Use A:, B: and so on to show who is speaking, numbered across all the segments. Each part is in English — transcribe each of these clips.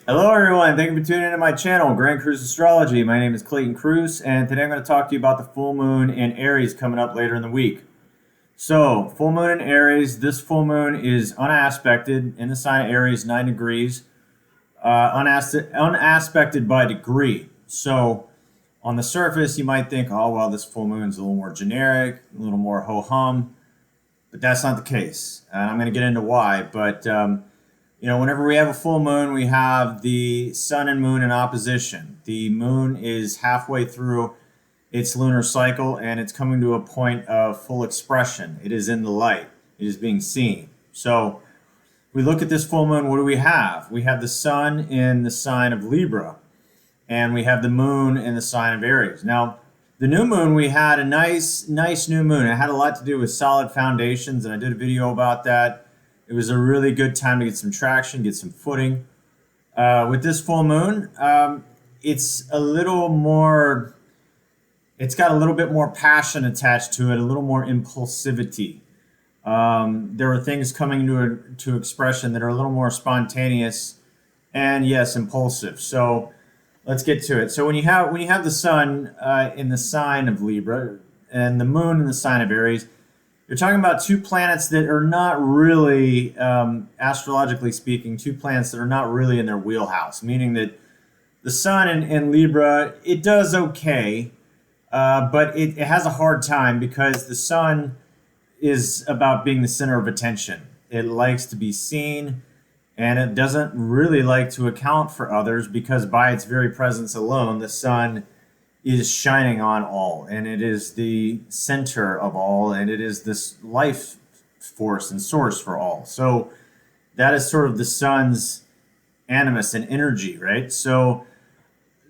A: Hello, everyone. Thank you for tuning into my channel, Grand Cruz Astrology. My name is Clayton Cruz, and today I'm going to talk to you about the full moon in Aries coming up later in the week. So, full moon in Aries. This full moon is unaspected in the sign of Aries, 9 degrees, unaspected by degree. So, on the surface, you might think, oh, well, this full moon is a little more generic, a little more ho hum, but that's not the case. And I'm going to get into why. But whenever we have a full moon, we have the sun and moon in opposition. The moon is halfway through its lunar cycle and it's coming to a point of full expression. It is in the light, it is being seen. So, we look at this full moon, what do we have? We have the sun in the sign of Libra, and we have the moon in the sign of Aries. Now, the new moon, we had a nice new moon. It had a lot to do with solid foundations, and I did a video about that. It was a really good time to get some traction, get some footing. With this full moon, it's a little more, it's got a little bit more passion attached to it, a little more impulsivity. There are things coming to expression that are a little more spontaneous and, yes, impulsive. So let's get to it. So when you have the sun in the sign of Libra and the moon in the sign of Aries, you're talking about two planets that are not really, astrologically speaking, two planets that are not really in their wheelhouse, meaning that the sun in Libra, it does okay, but it has a hard time because the sun is about being the center of attention. It likes to be seen, and it doesn't really like to account for others because by its very presence alone, the sun is shining on all, and it is the center of all, and it is this life force and source for all. So that is sort of the sun's animus and energy, right? So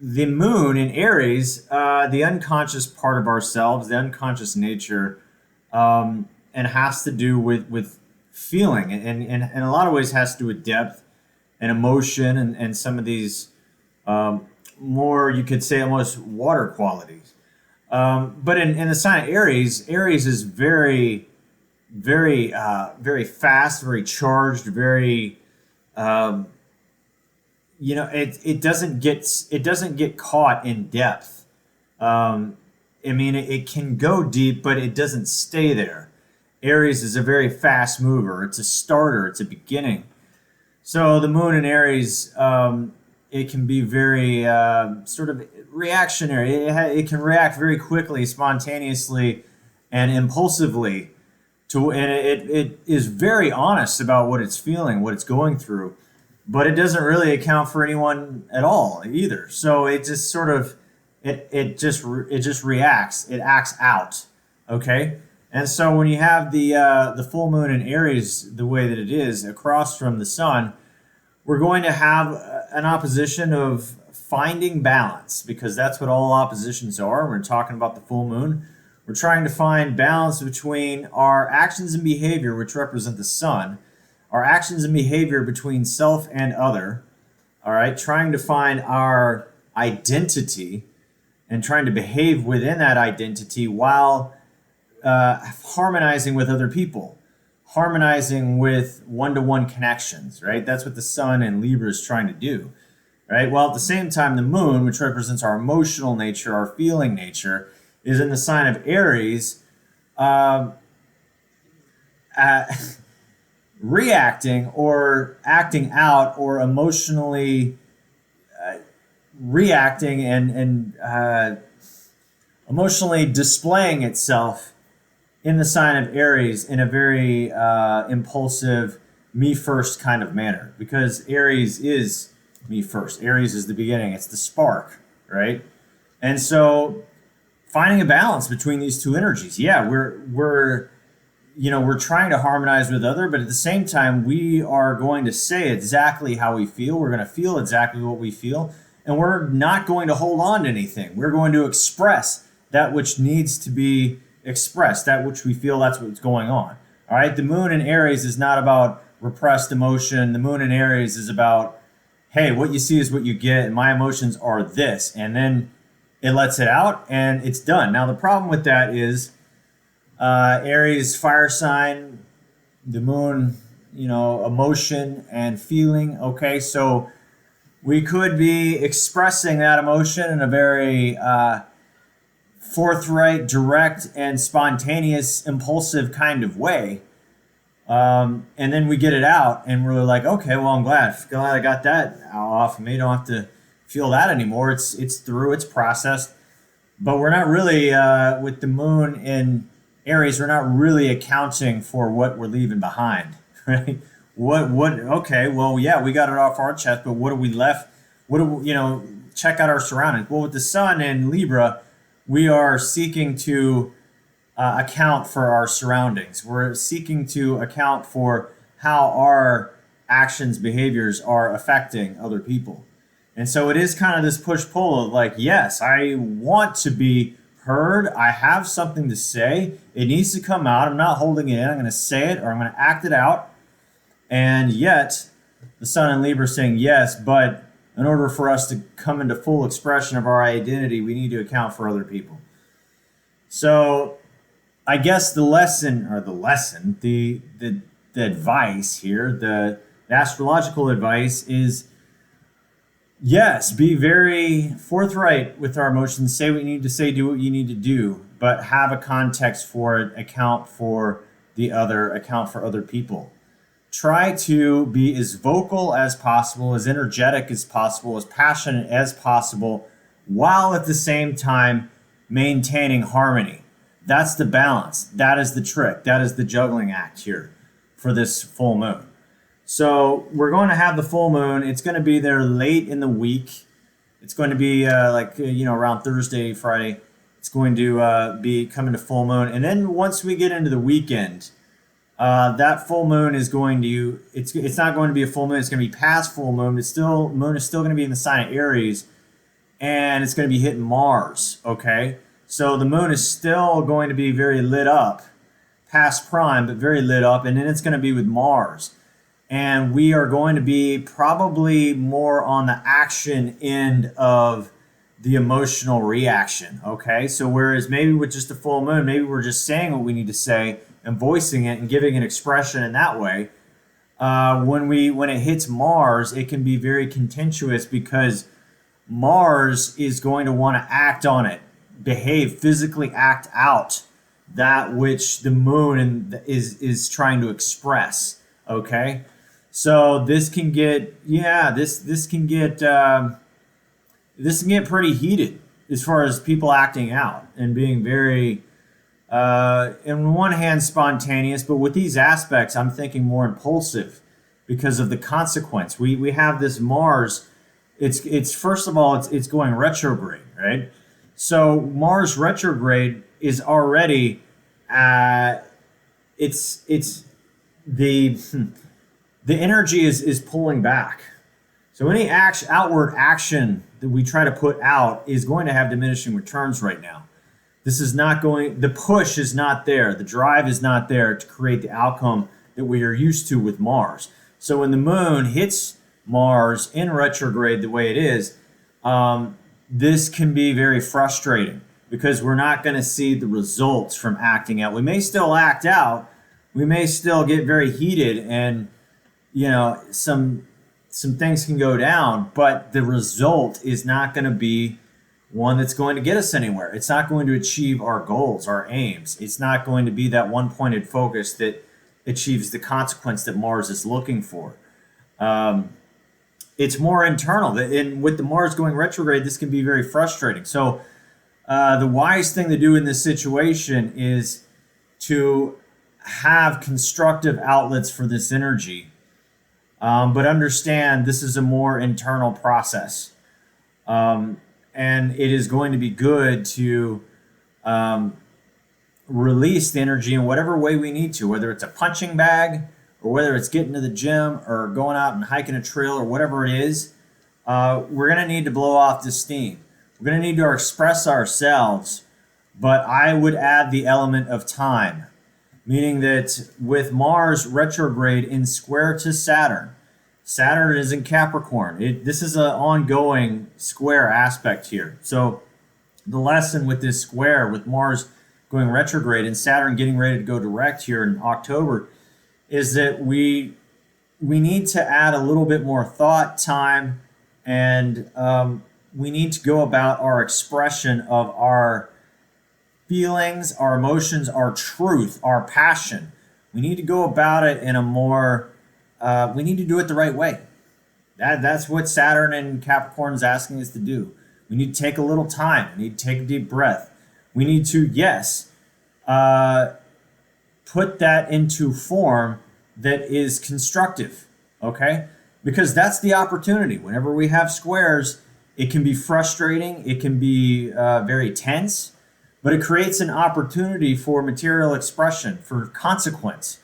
A: the moon in Aries, the unconscious part of ourselves, the unconscious nature, and has to do with feeling, and in a lot of ways has to do with depth and emotion, and some of these more, you could say, almost water qualities. But in the sign of Aries, Aries is very fast, very charged, very, it doesn't get caught in depth. It can go deep, but it doesn't stay there. Aries is a very fast mover. It's a starter. It's a beginning. So the moon in Aries, it can be very sort of reactionary. It can react very quickly, spontaneously, and impulsively and it is very honest about what it's feeling, what it's going through, but it doesn't really account for anyone at all either. So it just sort of it just reacts. It acts out. Okay. And so when you have the full moon in Aries the way that it is across from the sun, we're going to have an opposition of finding balance because that's what all oppositions are. We're talking about the full moon. We're trying to find balance between our actions and behavior, which represent the sun, our actions and behavior between self and other. All right, trying to find our identity and trying to behave within that identity while harmonizing with other people, harmonizing with one-to-one connections, right? That's what the sun in Libra is trying to do, right? While at the same time, the moon, which represents our emotional nature, our feeling nature, is in the sign of Aries, uh, uh, reacting or acting out or emotionally reacting and emotionally displaying itself in the sign of Aries in a very impulsive, me first kind of manner. Because Aries is me first. Aries is the beginning. It's the spark, right? And so, finding a balance between these two energies. Yeah, we're trying to harmonize with other, but at the same time, we are going to say exactly how we feel. We're going to feel exactly what we feel, and we're not going to hold on to anything. We're going to express that which needs to be expressed, that which we feel. That's what's going on. All right. The moon in Aries is not about repressed emotion. The moon in Aries is about, hey, what you see is what you get, and my emotions are this, and then it lets it out and it's done. Now the problem with that is Aries fire sign, the moon, emotion and feeling. Okay, so we could be expressing that emotion in a very forthright, direct, and spontaneous, impulsive kind of way. And then we get it out, and we're like, okay, well, I'm glad I got that off. Maybe don't have to feel that anymore. It's through, it's processed. But we're not really with the moon in Aries. We're not really accounting for what we're leaving behind, right? What? Okay, well, yeah, we got it off our chest, but what are we left? What do we, check out our surroundings? Well, with the Sun in Libra, we are seeking to account for our surroundings. We're seeking to account for how our actions, behaviors are affecting other people. And so it is kind of this push pull of like, yes, I want to be heard. I have something to say. It needs to come out. I'm not holding it in. I'm going to say it or I'm going to act it out. And yet, the Sun in Libra is saying yes, but in order for us to come into full expression of our identity, we need to account for other people. So I guess the advice here, the astrological advice is, yes, be very forthright with our emotions. Say what you need to say, do what you need to do, but have a context for it, account for other people. Try to be as vocal as possible, as energetic as possible, as passionate as possible, while at the same time maintaining harmony. That's the balance. That is the trick. That is the juggling act here for this full moon. So we're going to have the full moon. It's going to be there late in the week. It's going to be around Thursday, Friday. It's going to be coming to full moon. And then once we get into the weekend, that full moon is going to, it's not going to be a full moon. It's going to be past full moon. Moon is still going to be in the sign of Aries, and it's going to be hitting Mars. Okay. So the moon is still going to be very lit up, past prime, but very lit up. And then it's going to be with Mars. And we are going to be probably more on the action end of the emotional reaction. Okay. So whereas maybe with just a full moon, maybe we're just saying what we need to say and voicing it and giving an expression in that way. When it hits Mars, it can be very contentious because Mars is going to want to act on it, behave, physically act out that which the moon is trying to express. Okay, so this can get this can get pretty heated as far as people acting out and being very on one hand spontaneous, but with these aspects I'm thinking more impulsive because of the consequence. We have this Mars. It's first of all it's going retrograde, right? So Mars retrograde is already it's the energy is pulling back. So any outward action that we try to put out is going to have diminishing returns right now. The push is not there. The drive is not there to create the outcome that we are used to with Mars. So when the moon hits Mars in retrograde the way it is, this can be very frustrating because we're not going to see the results from acting out. We may still act out. We may still get very heated and, some things can go down, but the result is not going to be one that's going to get us anywhere. It's not going to achieve our goals, our aims. It's not going to be that one-pointed focus that achieves the consequence that Mars is looking for. It's more internal. And with the Mars going retrograde, this can be very frustrating. So the wise thing to do in this situation is to have constructive outlets for this energy, but understand this is a more internal process. And it is going to be good to release the energy in whatever way we need to, whether it's a punching bag or whether it's getting to the gym or going out and hiking a trail or whatever it is. We're going to need to blow off this steam. We're going to need to express ourselves, but I would add the element of time, meaning that with Mars retrograde in square to Saturn, Saturn is in Capricorn. This is an ongoing square aspect here. So the lesson with this square, with Mars going retrograde and Saturn getting ready to go direct here in October, is that we need to add a little bit more thought, time, And we need to go about our expression of our feelings, our emotions, our truth, our passion. We need to go about it in a more, we need to do it the right way. That's what Saturn and Capricorn is asking us to do. We need to take a little time. We need to take a deep breath. We need to, yes, put that into form that is constructive, okay? Because that's the opportunity. Whenever we have squares, it can be frustrating, it can be very tense, but it creates an opportunity for material expression, for consequence.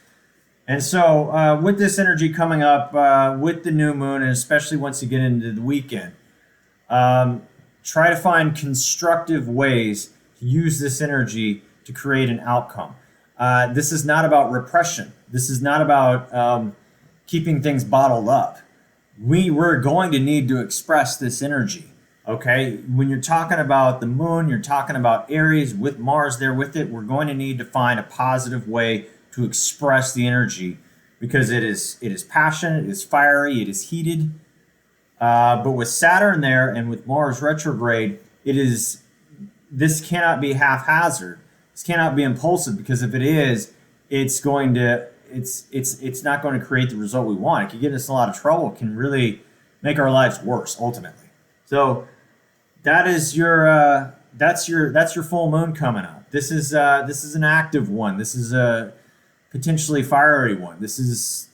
A: And so, with this energy coming up, with the new moon, and especially once you get into the weekend, try to find constructive ways to use this energy to create an outcome. This is not about repression. This is not about keeping things bottled up. We're going to need to express this energy. Okay, when you're talking about the moon, you're talking about Aries with Mars there with it. We're going to need to find a positive way to express the energy because it is passionate, it is fiery, it is heated. But with Saturn there and with Mars retrograde, this cannot be haphazard. This cannot be impulsive because if it is, it's not going to create the result we want. It can get us in a lot of trouble. It can really make our lives worse ultimately. So that is that's your full moon coming up. This is an active one. This is a potentially fiery one. This is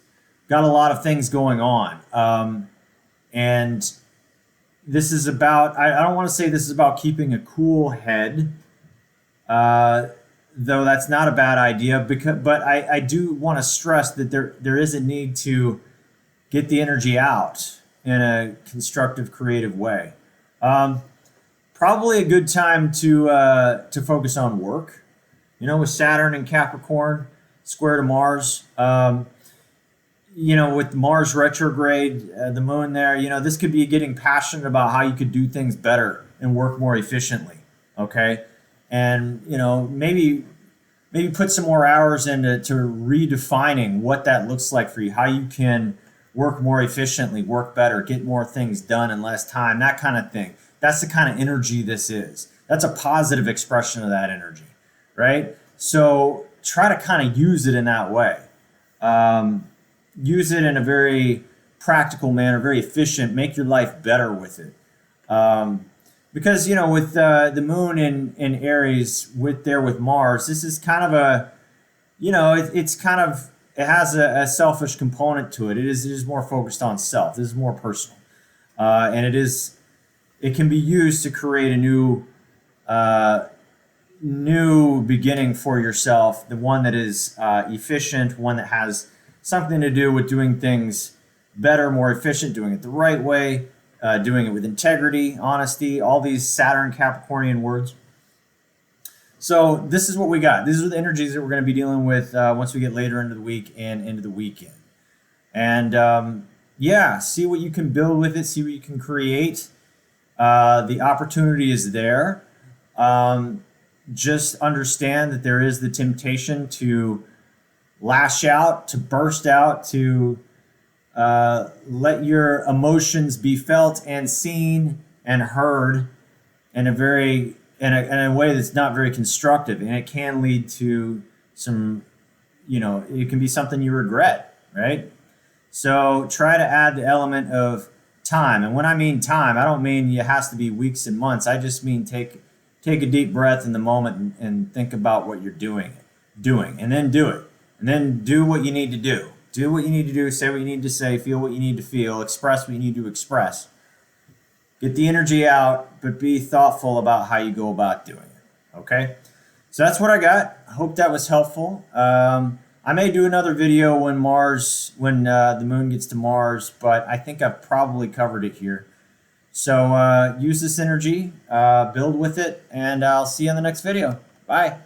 A: got a lot of things going on. And this is about, I don't want to say this is about keeping a cool head, though that's not a bad idea, but I do want to stress that there is a need to get the energy out in a constructive, creative way. Probably a good time to focus on work. With Saturn and Capricorn square to Mars, with Mars retrograde, the moon there, this could be getting passionate about how you could do things better and work more efficiently. Okay. And, maybe put some more hours into redefining what that looks like for you, how you can work more efficiently, work better, get more things done in less time, that kind of thing. That's the kind of energy this is. That's a positive expression of that energy, right? So try to kind of use it in that way. Use it in a very practical manner, very efficient, make your life better with it. Because, with the moon in Aries with Mars, this is kind of a, it has a selfish component to it. It is more focused on self. This is more personal. And it can be used to create a new beginning for yourself, the one that is efficient, one that has something to do with doing things better, more efficient, doing it the right way, doing it with integrity, honesty, all these Saturn Capricornian words. So this is what we got. These are the energies that we're going to be dealing with once we get later into the week and into the weekend. And see what you can build with it, see what you can create. The opportunity is there. Just understand that there is the temptation to lash out, to burst out, to let your emotions be felt and seen and heard in a way that's not very constructive, and it can lead to some, it can be something you regret, right? So try to add the element of time, and when I mean time, I don't mean it has to be weeks and months. I just mean take a deep breath in the moment and think about what you're doing, and then do it. And then do what you need to do. Do what you need to do, say what you need to say, feel what you need to feel, express what you need to express. Get the energy out, but be thoughtful about how you go about doing it. Okay? So that's what I got. I hope that was helpful. I may do another video when the moon gets to Mars, but I think I've probably covered it here. So use this energy, build with it, and I'll see you in the next video. Bye.